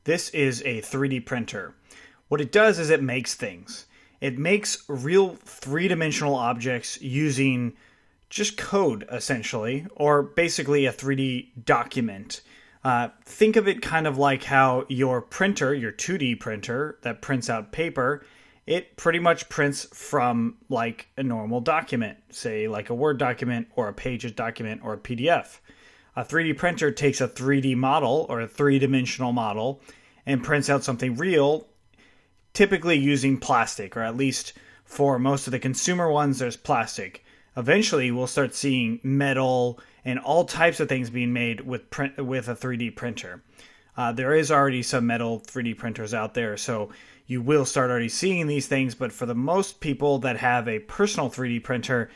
This is a 3D printer. What it does is it makes things. It makes real three-dimensional objects using just code, essentially, or basically a 3D document. Think of it kind of like how your printer, your 2D printer that prints out paper, it pretty much prints from like a normal document, say like a Word document or a Pages document or a PDF. A 3D printer takes a 3D model or a three-dimensional model and prints out something real, typically using plastic, or at least for most of the consumer ones, there's plastic. Eventually, we'll start seeing metal and all types of things being made with a 3D printer. There is already some metal 3D printers out there, so you will start already seeing these things, but for the most people that have a personal 3D printer,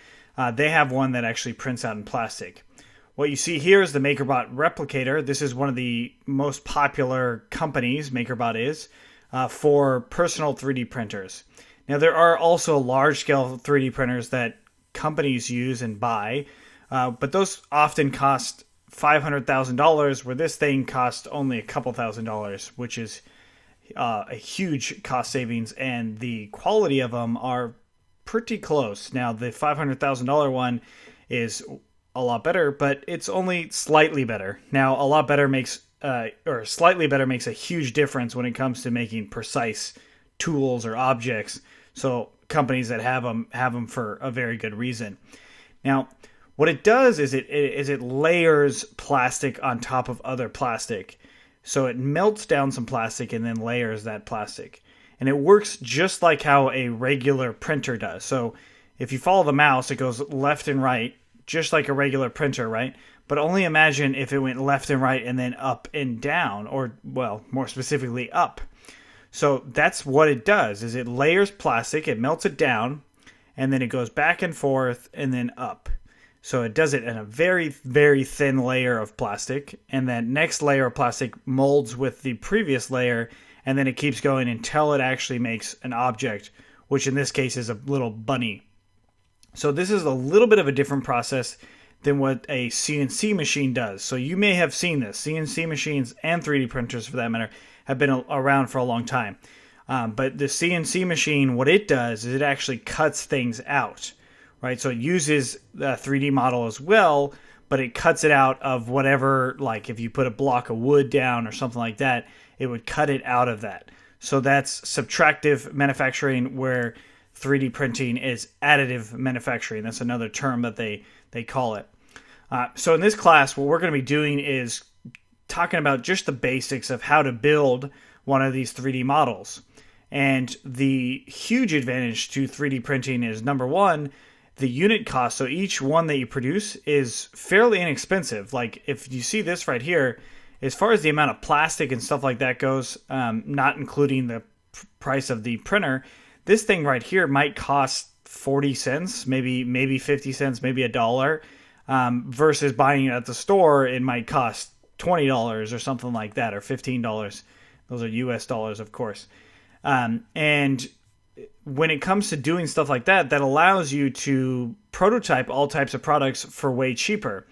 they have one that actually prints out in plastic. What you see here is the MakerBot Replicator. This is one of the most popular companies, MakerBot is, for personal 3D printers. Now, there are also large-scale 3D printers that companies use and buy, but those often cost $500,000, where this thing costs only a couple $1,000s, which is a huge cost savings, and the quality of them are pretty close. Now, the $500,000 one is a lot better, but it's only slightly better. Now, a lot better makes, or slightly better makes a huge difference when it comes to making precise tools or objects. So companies that have them for a very good reason. Now, what it does is it layers plastic on top of other plastic. So it melts down some plastic and then layers that plastic. And it works just like how a regular printer does. So if you follow the mouse, it goes left and right, just like a regular printer, right? But only imagine if it went left and right and then up and down, or, well, more specifically, up. So that's what it does, is it layers plastic, it melts it down, and then it goes back and forth and then up. So it does it in a very, very thin layer of plastic, and that next layer of plastic molds with the previous layer, and then it keeps going until it actually makes an object, which in this case is a little bunny. So this is a little bit of a different process than what a CNC machine does. So you may have seen this. CNC machines and 3D printers, for that matter, have been around for a long time. But the CNC machine, what it does is it actually cuts things out, right? So it uses the 3D model as well, but it cuts it out of whatever, like if you put a block of wood down or something like that, it would cut it out of that. So that's subtractive manufacturing, where 3D printing is additive manufacturing. That's another term that they call it. So in this class, what we're going to be doing is talking about just the basics of how to build one of these 3D models. And the huge advantage to 3D printing is, number one, the unit cost. So each one that you produce is fairly inexpensive. Like if you see this right here, as far as the amount of plastic and stuff like that goes, not including the price of the printer, this thing right here might cost 40 cents, maybe 50 cents, maybe $1, versus buying it at the store, it might cost $20 or something like that, or $15. Those are US dollars, of course. And when it comes to doing stuff like that, that allows you to prototype all types of products for way cheaper.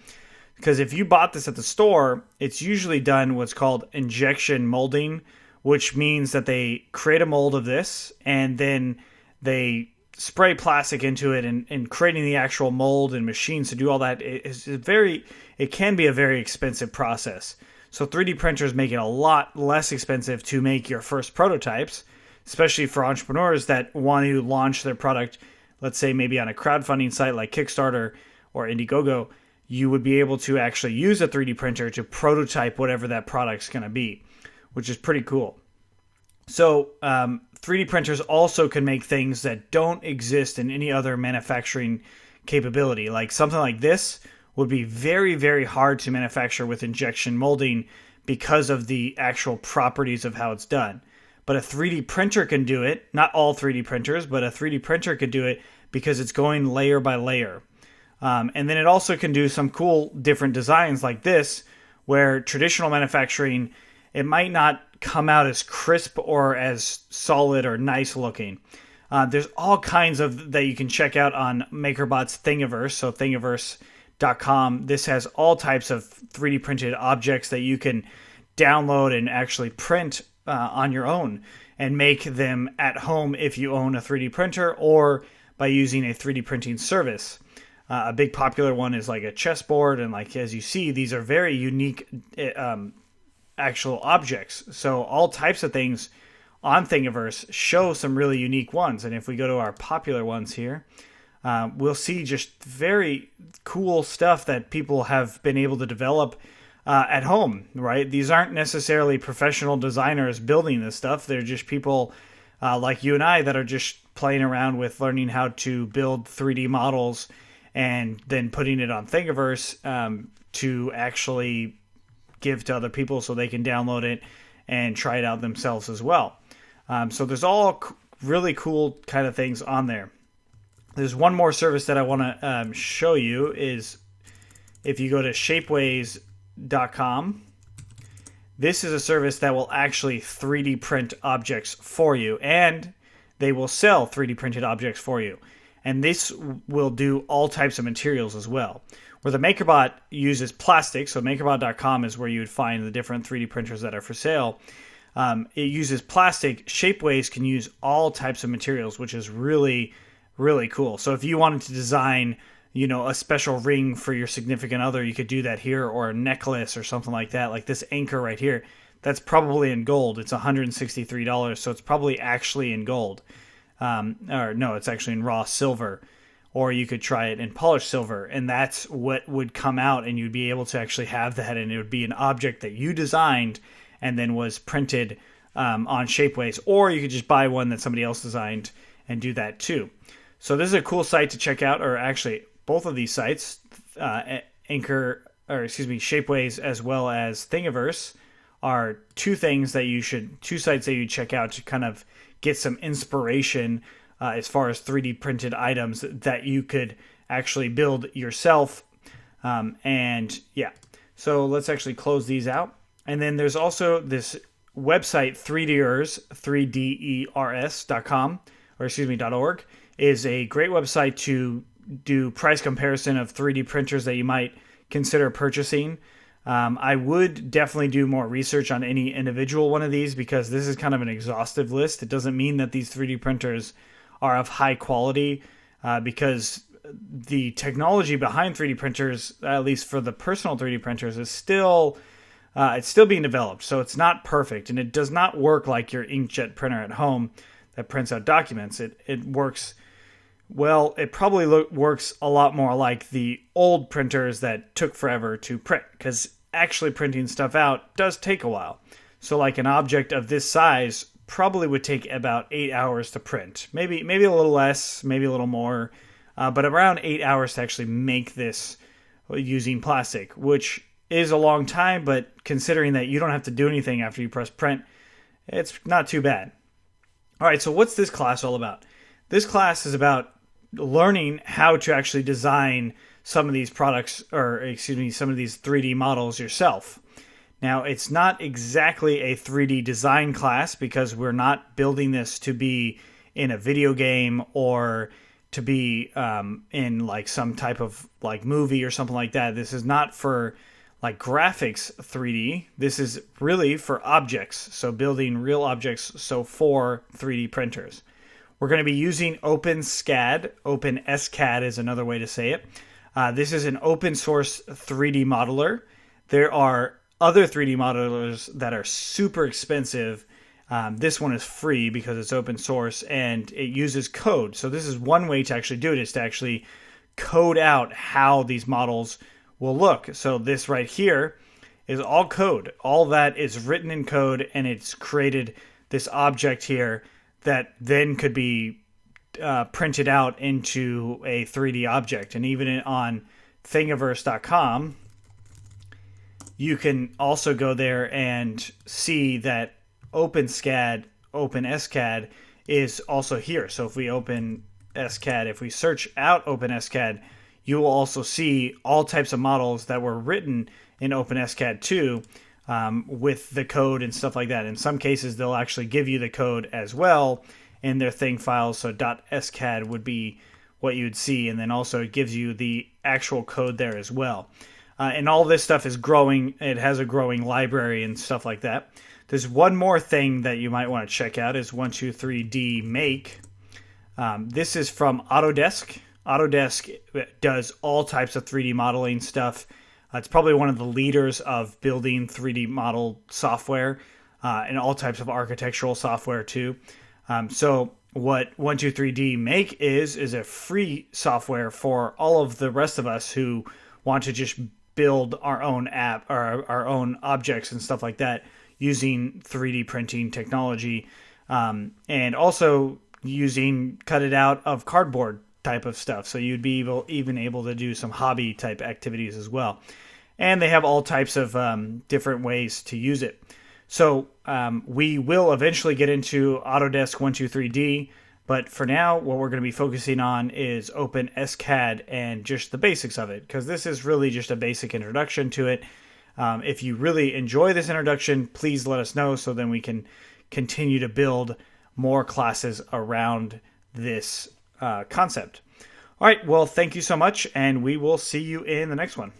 Because if you bought this at the store, it's usually done what's called injection molding, which means that they create a mold of this and then they spray plastic into it, and creating the actual mold and machines to do all that it can be a very expensive process. So 3D printers make it a lot less expensive to make your first prototypes, especially for entrepreneurs that want to launch their product, let's say maybe on a crowdfunding site like Kickstarter or Indiegogo. You would be able to actually use a 3D printer to prototype whatever that product's going to be, which is pretty cool. So 3D printers also can make things that don't exist in any other manufacturing capability. Like something like this would be very, very hard to manufacture with injection molding because of the actual properties of how it's done. But a 3D printer can do it. Not all 3D printers, but a 3D printer could do it because it's going layer by layer. And then it also can do some cool different designs like this, where traditional manufacturing, it might not come out as crisp or as solid or nice looking. There's all kinds of that you can check out on MakerBot's Thingiverse, so thingiverse.com. This has all types of 3D printed objects that you can download and actually print on your own and make them at home if you own a 3D printer or by using a 3D printing service. A big popular one is like a chessboard, and like as you see, these are very unique actual objects. So all types of things on Thingiverse show some really unique ones. And if we go to our popular ones here, we'll see just very cool stuff that people have been able to develop at home, right? These aren't necessarily professional designers building this stuff. They're just people like you and I that are just playing around with learning how to build 3D models and then putting it on Thingiverse to actually give to other people so they can download it and try it out themselves as well. So there's all really cool kind of things on there. There's one more service that I want to show you is if you go to shapeways.com. This is a service that will actually 3D print objects for you, and they will sell 3D printed objects for you. And this will do all types of materials as well. Where the MakerBot uses plastic, so MakerBot.com is where you would find the different 3D printers that are for sale. It uses plastic. Shapeways can use all types of materials, which is really, really cool. So if you wanted to design, a special ring for your significant other, you could do that here, or a necklace or something like that. Like this anchor right here, that's probably in gold. It's $163, so it's probably actually in gold. Or no, it's actually in raw silver. Or you could try it in polished silver, and that's what would come out, and you'd be able to actually have that, and it would be an object that you designed and then was printed on Shapeways. Or you could just buy one that somebody else designed and do that too. So this is a cool site to check out, or actually both of these sites, Shapeways as well as Thingiverse, are two sites that you check out to kind of get some inspiration as far as 3D printed items that you could actually build yourself. So let's actually close these out. And then there's also this website, 3Ders.com, .org, is a great website to do price comparison of 3D printers that you might consider purchasing. I would definitely do more research on any individual one of these because this is kind of an exhaustive list. It doesn't mean that these 3D printers are of high quality because the technology behind 3D printers, at least for the personal 3D printers, is still being developed. So it's not perfect, and it does not work like your inkjet printer at home that prints out documents. It works well. It probably works a lot more like the old printers that took forever to print, because actually printing stuff out does take a while. So like an object of this size probably would take about 8 hours to print. Maybe a little less, maybe a little more, but around 8 hours to actually make this using plastic, which is a long time, but considering that you don't have to do anything after you press print, it's not too bad. All right, so what's this class all about? This class is about learning how to actually design some of these products, some of these 3D models yourself. Now, it's not exactly a 3D design class because we're not building this to be in a video game or to be in like some type of like movie or something like that. This is not for like graphics 3D. This is really for objects, so building real objects, so for 3D printers. We're going to be using OpenSCAD. OpenSCAD is another way to say it. This is an open source 3D modeler. There are other 3D modelers that are super expensive. This one is free because it's open source and it uses code. So this is one way to actually do it, is to actually code out how these models will look. So this right here is all code. All that is written in code, and it's created this object here that then could be printed out into a 3D object. And even on Thingiverse.com, you can also go there and see that OpenSCAD is also here. So if we open SCAD, if we search out OpenSCAD, you will also see all types of models that were written in OpenSCAD too, with the code and stuff like that. In some cases, they'll actually give you the code as well in their thing files. So .scad would be what you would see, and then also it gives you the actual code there as well. And all this stuff is growing. It has a growing library and stuff like that. There's one more thing that you might want to check out is 123D Make. This is from Autodesk. Autodesk does all types of 3D modeling stuff. It's probably one of the leaders of building 3D model software and all types of architectural software too. So what 123D Make is a free software for all of the rest of us who want to just build our own app or our own objects and stuff like that using 3D printing technology, and also using cut it out of cardboard type of stuff. So you'd be even able to do some hobby type activities as well. And they have all types of different ways to use it. So we will eventually get into Autodesk 123D, but for now, what we're going to be focusing on is OpenSCAD and just the basics of it, because this is really just a basic introduction to it. If you really enjoy this introduction, please let us know so then we can continue to build more classes around this concept. All right, well, thank you so much, and we will see you in the next one.